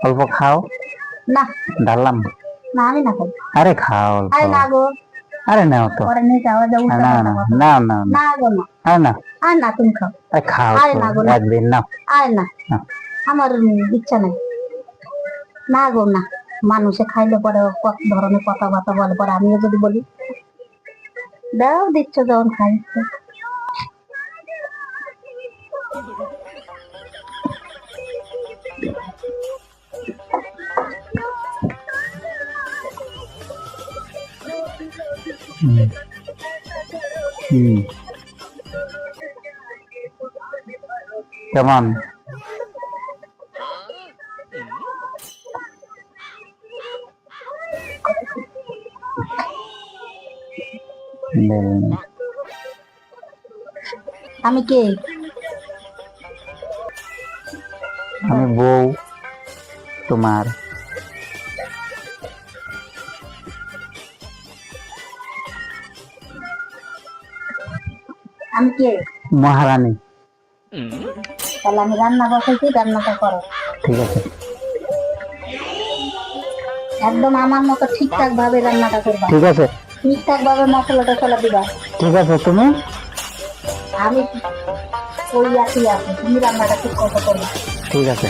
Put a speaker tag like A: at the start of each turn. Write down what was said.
A: অল্প খাও।
B: না
A: ডাললাম।
B: না আমি না খাই।
A: আরে খাও অল্প।
B: আরে না গো।
A: আরে নাও তো।
B: পরে নিয়ে যাওয়া যাও
A: না না না না
B: না গো না।
A: আরে না।
B: আরে না তুমি খাও।
A: আরে খাও
B: আরে
A: তো
B: না গো না।
A: একদিন নাও।
B: আরে না
A: না।
B: আমার ইচ্ছা নাই। না গো না। মানুষে খাইলে পরে কত ধরনের কথাবার্তা বলে, পরে আমিও যদি বলি দাও দিচ্ছ যখন খাইছে।
A: কেমন?
B: আমি কে?
A: আমি বউ তোমার।
B: আমি কে?
A: মহারানী।
B: তাহলে আমি রান্না বসাইছি, রান্নাটা করো।
A: ঠিক আছে।
B: একদম আমার মতো ঠিকঠাক ভাবে রান্নাটা করবা।
A: ঠিক আছে।
B: ঠিকঠাক ভাবে মশলা টসলা দিবা।
A: ঠিক আছে। তুমি?
B: আমি ওই একই আছে, তুমি রান্নাটা ঠিক কত করবা।
A: ঠিক আছে।